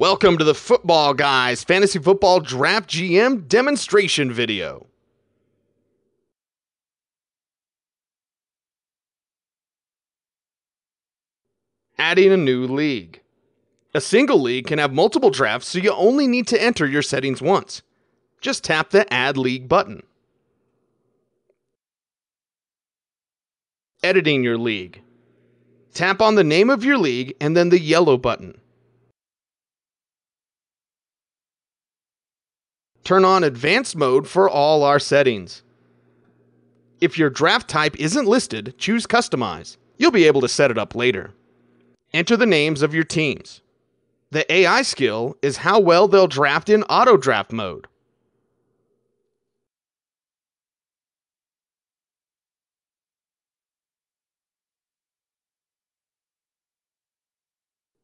Welcome to the Football Guys Fantasy Football Draft GM demonstration video. Adding a new league. A single league can have multiple drafts, so you only need to enter your settings once. Just tap the Add League button. Editing your league. Tap on the name of your league and then the yellow button. Turn on Advanced Mode for all our settings. If your draft type isn't listed, choose Customize. You'll be able to set it up later. Enter the names of your teams. The AI skill is how well they'll draft in auto draft mode.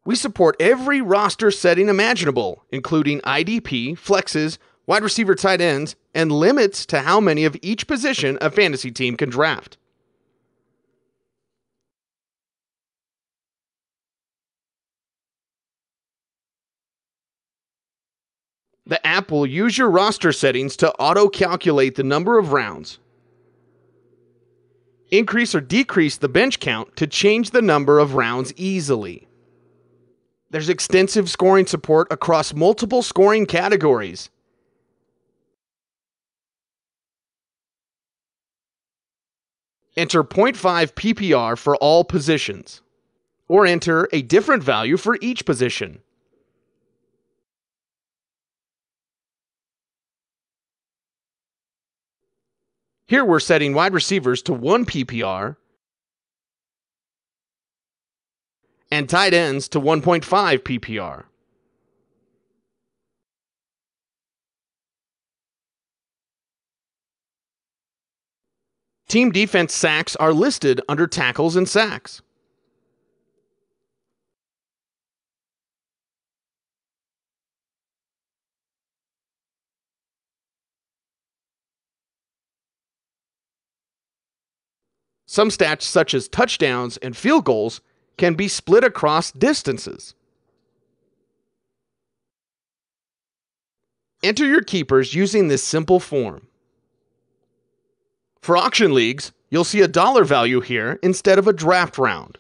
We support every roster setting imaginable, including IDP, flexes, wide receiver tight ends, and limits to how many of each position a fantasy team can draft. The app will use your roster settings to auto-calculate the number of rounds. Increase or decrease the bench count to change the number of rounds easily. There's extensive scoring support across multiple scoring categories. Enter 0.5 PPR for all positions, or enter a different value for each position. Here we're setting wide receivers to 1 PPR and tight ends to 1.5 PPR. Team defense sacks are listed under tackles and sacks. Some stats such as touchdowns and field goals can be split across distances. Enter your keepers using this simple form. For auction leagues, you'll see a dollar value here instead of a draft round.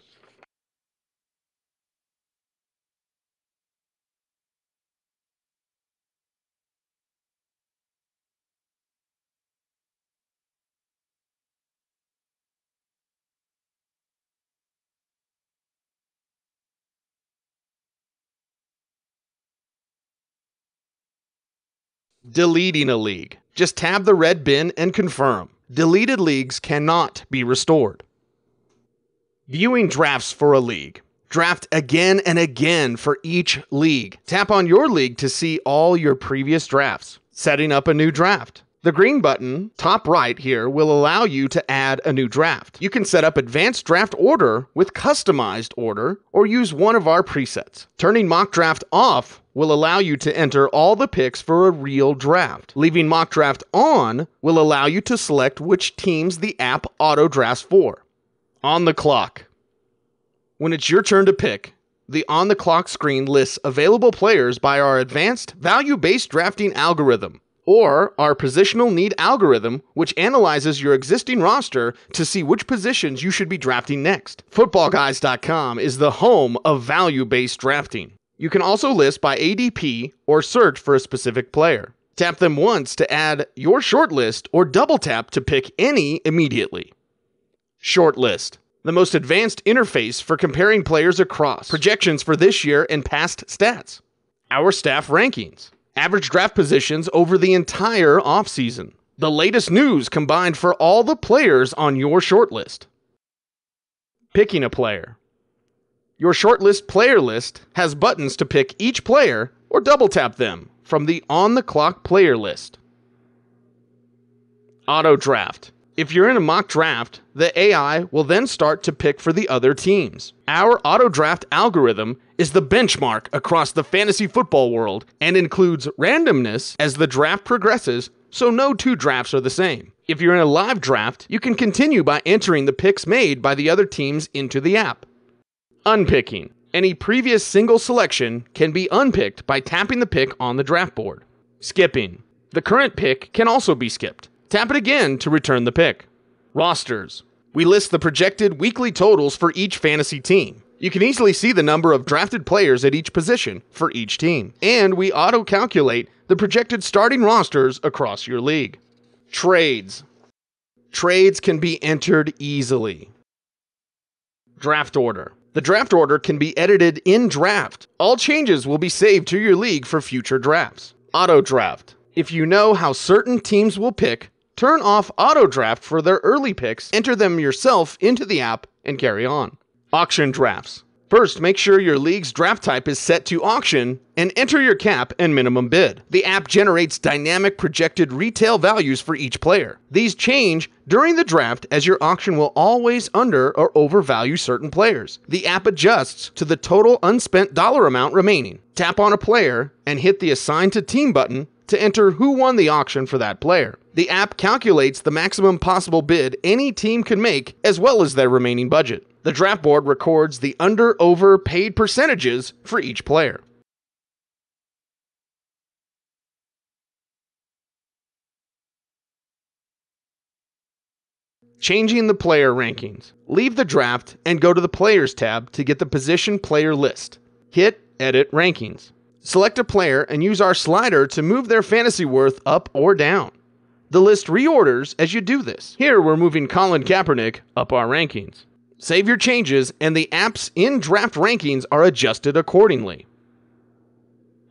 Deleting a league. Just tab the red bin and confirm. Deleted leagues cannot be restored. Viewing drafts for a league. Draft again and again for each league. Tap on your league to see all your previous drafts. Setting up a new draft. The green button, top right here, will allow you to add a new draft. You can set up advanced draft order with customized order or use one of our presets. Turning mock draft off will allow you to enter all the picks for a real draft. Leaving mock draft on will allow you to select which teams the app auto drafts for. On the clock. When it's your turn to pick, the on the clock screen lists available players by our advanced value-based drafting algorithm, or our positional need algorithm, which analyzes your existing roster to see which positions you should be drafting next. Footballguys.com is the home of value-based drafting. You can also list by ADP or search for a specific player. Tap them once to add your shortlist or double tap to pick any immediately. Shortlist, the most advanced interface for comparing players across projections for this year and past stats. Our staff rankings. Average draft positions over the entire offseason. The latest news combined for all the players on your shortlist. Picking a player. Your shortlist player list has buttons to pick each player or double tap them from the on-the-clock player list. Auto draft. If you're in a mock draft, the AI will then start to pick for the other teams. Our auto draft algorithm is the benchmark across the fantasy football world and includes randomness as the draft progresses, so no two drafts are the same. If you're in a live draft, you can continue by entering the picks made by the other teams into the app. Unpicking. Any previous single selection can be unpicked by tapping the pick on the draft board. Skipping. The current pick can also be skipped. Tap it again to return the pick. Rosters. We list the projected weekly totals for each fantasy team. You can easily see the number of drafted players at each position for each team. And we auto-calculate the projected starting rosters across your league. Trades. Trades can be entered easily. Draft order. The draft order can be edited in draft. All changes will be saved to your league for future drafts. Auto draft. If you know how certain teams will pick, turn off auto draft for their early picks, enter them yourself into the app, and carry on. Auction drafts. First, make sure your league's draft type is set to auction and enter your cap and minimum bid. The app generates dynamic projected retail values for each player. These change during the draft as your auction will always under or overvalue certain players. The app adjusts to the total unspent dollar amount remaining. Tap on a player and hit the Assign to Team button to enter who won the auction for that player. The app calculates the maximum possible bid any team can make as well as their remaining budget. The draft board records the under-over paid percentages for each player. Changing the player rankings. Leave the draft and go to the Players tab to get the position player list. Hit Edit Rankings. Select a player and use our slider to move their fantasy worth up or down. The list reorders as you do this. Here we're moving Colin Kaepernick up our rankings. Save your changes and the app's in-draft rankings are adjusted accordingly.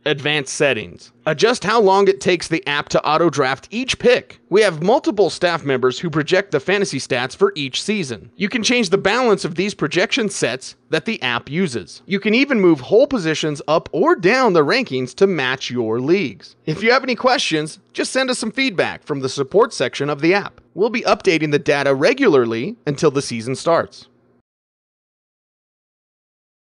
Advanced settings. Adjust how long it takes the app to auto-draft each pick. We have multiple staff members who project the fantasy stats for each season. You can change the balance of these projection sets that the app uses. You can even move whole positions up or down the rankings to match your leagues. If you have any questions, just send us some feedback from the support section of the app. We'll be updating the data regularly until the season starts.